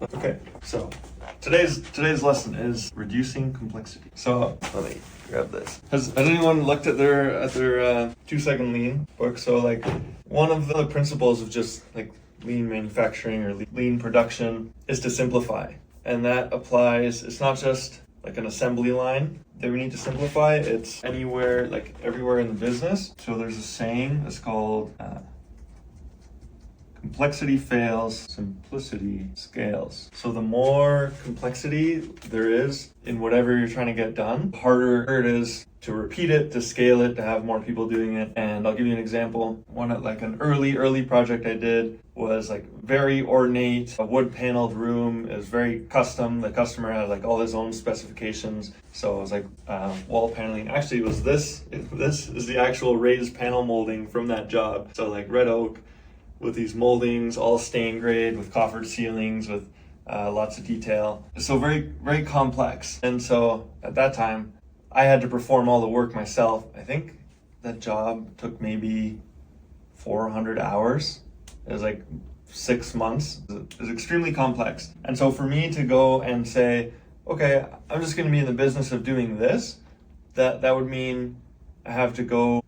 Okay, so today's lesson is reducing complexity. So let me grab this. Has anyone looked at their 2-second lean book? So like one of the principles of just like lean manufacturing or lean production is to simplify, and that applies. It's not just like an assembly line that we need to simplify. It's anywhere, like everywhere in the business. So there's a saying that's called complexity fails, simplicity scales. So the more complexity there is in whatever you're trying to get done, the harder it is to repeat it, to scale it, to have more people doing it. And I'll give you an example. An early project I did was like very ornate, a wood paneled room. It was very custom. The customer had like all his own specifications. So it was like wall paneling. Actually, it was this is the actual raised panel molding from that job. So like red oak, with these moldings, all stain grade, with coffered ceilings, with lots of detail. So very, very complex. And so at that time, I had to perform all the work myself. I think that job took maybe 400 hours. It was like 6 months. It was extremely complex. And so for me to go and say, okay, I'm just gonna be in the business of doing this, that would mean I have to go,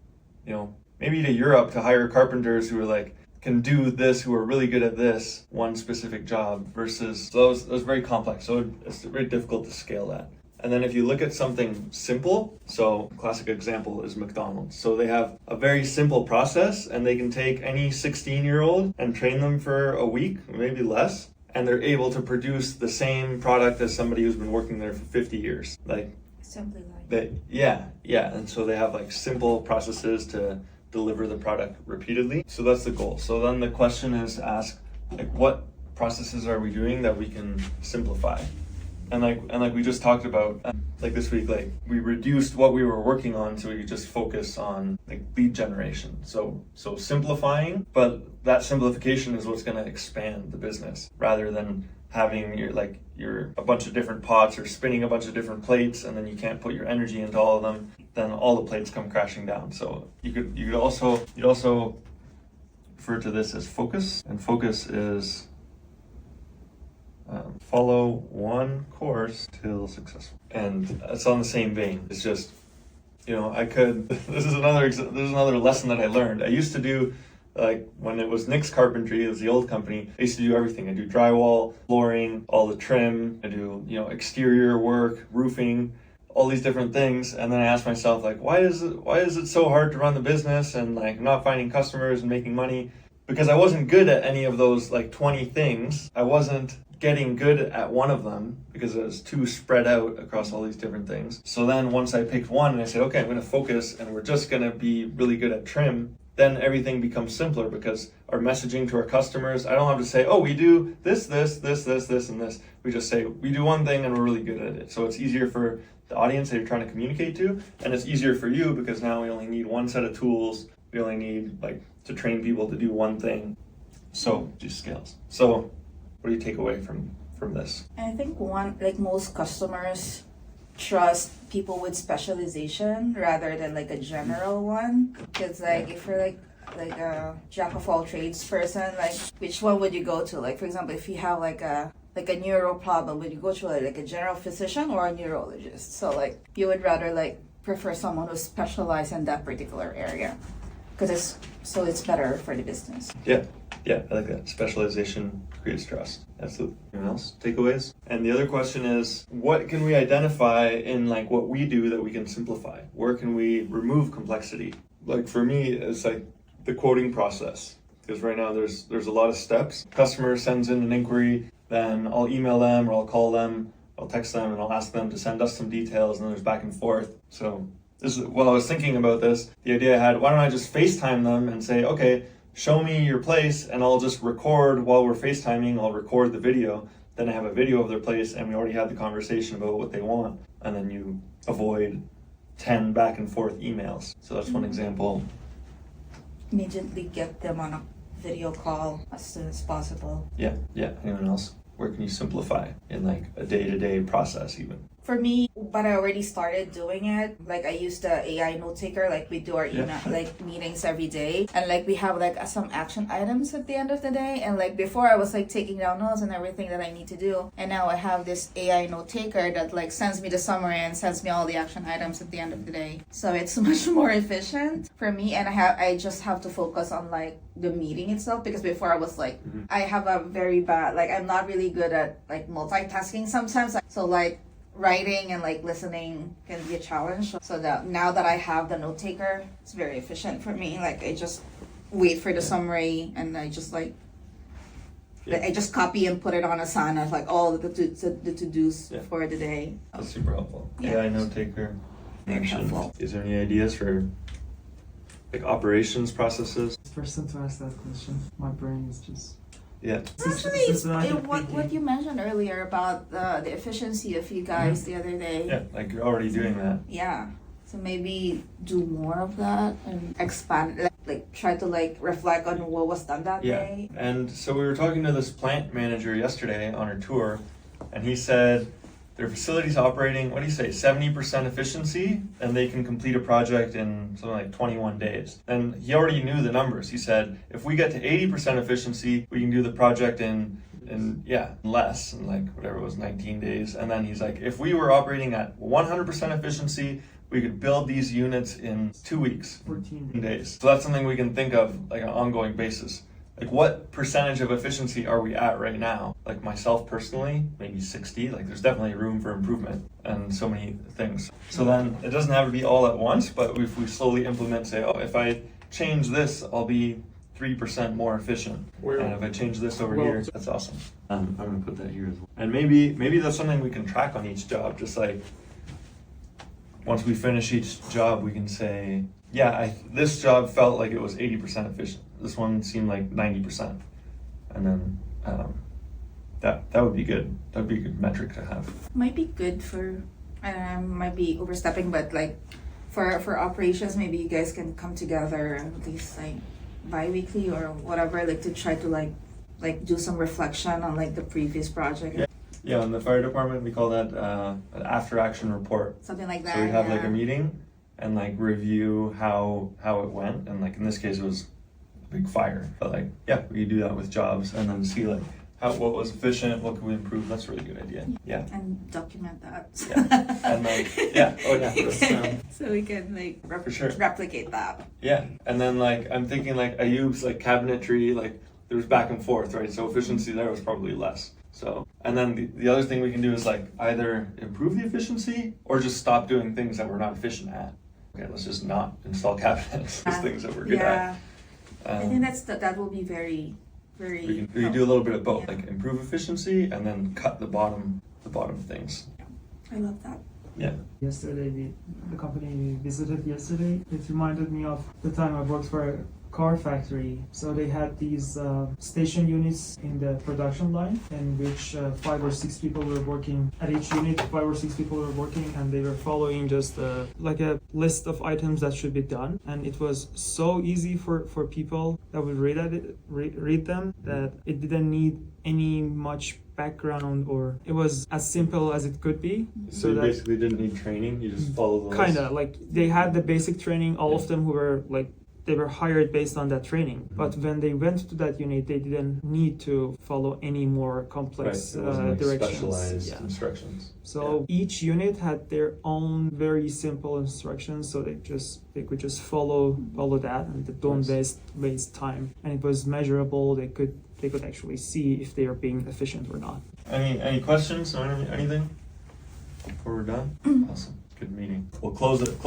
maybe to Europe to hire carpenters who are like, can do this, who are really good at this one specific job versus, so it was very complex. So it's very difficult to scale that. And then if you look at something simple, so a classic example is McDonald's. So they have a very simple process and they can take any 16-year-old and train them for a week, maybe less, and they're able to produce the same product as somebody who's been working there for 50 years. Like assembly line. Yeah. And so they have like simple processes to deliver the product repeatedly. So that's the goal. So then the question is to ask, like, what processes are we doing that we can simplify? And like we just talked about, like this week, like we reduced what we were working on so we could just focus on like lead generation. So simplifying, but that simplification is what's going to expand the business rather than having your a bunch of different pots or spinning a bunch of different plates and then you can't put your energy into all of them, then all the plates come crashing down. So you'd also refer to this as focus, and focus is follow one course till successful. And it's on the same vein. It's just, this is another lesson that I learned. I used to do, like when it was Nick's Carpentry, it was the old company, I used to do everything. I do drywall, flooring, all the trim, I do, exterior work, roofing, all these different things. And then I asked myself, like, why is it so hard to run the business and like not finding customers and making money? Because I wasn't good at any of those like 20 things. I wasn't getting good at one of them because it was too spread out across all these different things. So then once I picked one and I said, okay, I'm going to focus and we're just going to be really good at trim, then everything becomes simpler because our messaging to our customers, I don't have to say, oh, we do this, and this. We just say, we do one thing and we're really good at it. So it's easier for the audience that you're trying to communicate to, and it's easier for you because now we only need one set of tools. We only need to train people to do one thing. So just scales. So what do you take away from this? I think most customers trust people with specialization rather than like a general one. Because if you're like a jack of all trades person, like which one would you go to? Like for example, if you have like a neuro problem, would you go to like a general physician or a neurologist? So like you would rather prefer someone who's specialized in that particular area because it's better for the business. Yeah, I like that. Specialization creates trust. Absolutely. Anyone else? Takeaways? And the other question is, what can we identify in what we do that we can simplify? Where can we remove complexity? Like for me, it's like the quoting process. Because right now there's a lot of steps. Customer sends in an inquiry, then I'll email them or I'll call them, I'll text them and I'll ask them to send us some details, and then there's back and forth. So while I was thinking about this, the idea I had, why don't I just FaceTime them and say, okay, show me your place, and I'll just record while we're FaceTiming, I'll record the video, then I have a video of their place, and we already had the conversation about what they want, and then you avoid 10 back and forth emails. So that's one example. Immediately get them on a video call as soon as possible. Yeah. Anyone else? Where can you simplify in a day-to-day process even? For me, but I already started doing it. Like I use the AI note taker. Like we do our email like meetings every day, and like we have like some action items at the end of the day. And like before, I was like taking down notes and everything that I need to do, and now I have this AI note taker that like sends me the summary and sends me all the action items at the end of the day. So it's much more efficient for me, and I just have to focus on like the meeting itself, because before I was like I have a very bad, like I'm not really good at like multitasking sometimes, so like writing and like listening can be a challenge. So that now that I have the note taker, it's very efficient for me. Like I just wait for the summary and I just like I just copy and put it on Asana, like all the to-dos for the day. That's super helpful. Yeah. AI note taker. Very helpful. Is there any ideas for like operations processes? Person to ask that question. My brain is just. Yeah. Actually, what you mentioned earlier about the efficiency of you guys the other day. Yeah, like you're already doing that. Yeah. So maybe do more of that and expand, like try to like reflect on what was done that day. And so we were talking to this plant manager yesterday on our tour, and he said their facility's operating, what do you say, 70% efficiency, and they can complete a project in something like 21 days. And he already knew the numbers. He said, if we get to 80% efficiency, we can do the project in less, in like whatever it was, 19 days. And then he's like, if we were operating at 100% efficiency, we could build these units in 2 weeks, 14 days. So that's something we can think of like on an ongoing basis. Like what percentage of efficiency are we at right now? Like myself personally, maybe 60, like there's definitely room for improvement and so many things. So then it doesn't have to be all at once, but if we slowly implement, say, oh, if I change this, I'll be 3% more efficient. And if I change this over here, that's awesome. I'm gonna put that here as well. And maybe that's something we can track on each job, just like once we finish each job, we can say, this job felt like it was 80% efficient. This one seemed like 90%. And then that would be good. That would be a good metric to have. Might be good for, might be overstepping, but like for operations, maybe you guys can come together at least like bi-weekly or whatever, like to try to like do some reflection on like the previous project. Yeah, in the fire department, we call that an after-action report. Something like that. So we have like a meeting and like review how it went, and like in this case it was a big fire. But like we could do that with jobs and then see like what was efficient, what could we improve. That's a really good idea. Yeah. And document that. Yeah. And like so we can like for sure replicate that. Yeah, and then like I'm thinking like Ayub's like cabinetry, like there was back and forth, right? So efficiency there was probably less. So, and then the other thing we can do is like either improve the efficiency or just stop doing things that we're not efficient at. Okay, let's just not install cabinets, those things that we're good at. I think that will be very. We can do a little bit of both, like improve efficiency and then cut the bottom things. I love that. Yeah. Yesterday, the company we visited yesterday, it reminded me of the time I worked for a car factory. So they had these station units in the production line in which 5 or 6 people were working at each unit. 5 or 6 people were working, and they were following just like a list of items that should be done. And it was so easy for people that would read them that it didn't need any much background, or it was as simple as it could be. So you basically didn't need training, you just follow the list. Kinda, like they had the basic training, all of them who were like, they were hired based on that training. But when they went to that unit, they didn't need to follow any more complex directions. Specialized instructions. So each unit had their own very simple instructions, so they could just follow that, and they don't waste time. And it was measurable. They could actually see if they are being efficient or not. Any questions on anything before we're done? Awesome. Good meeting. We'll close it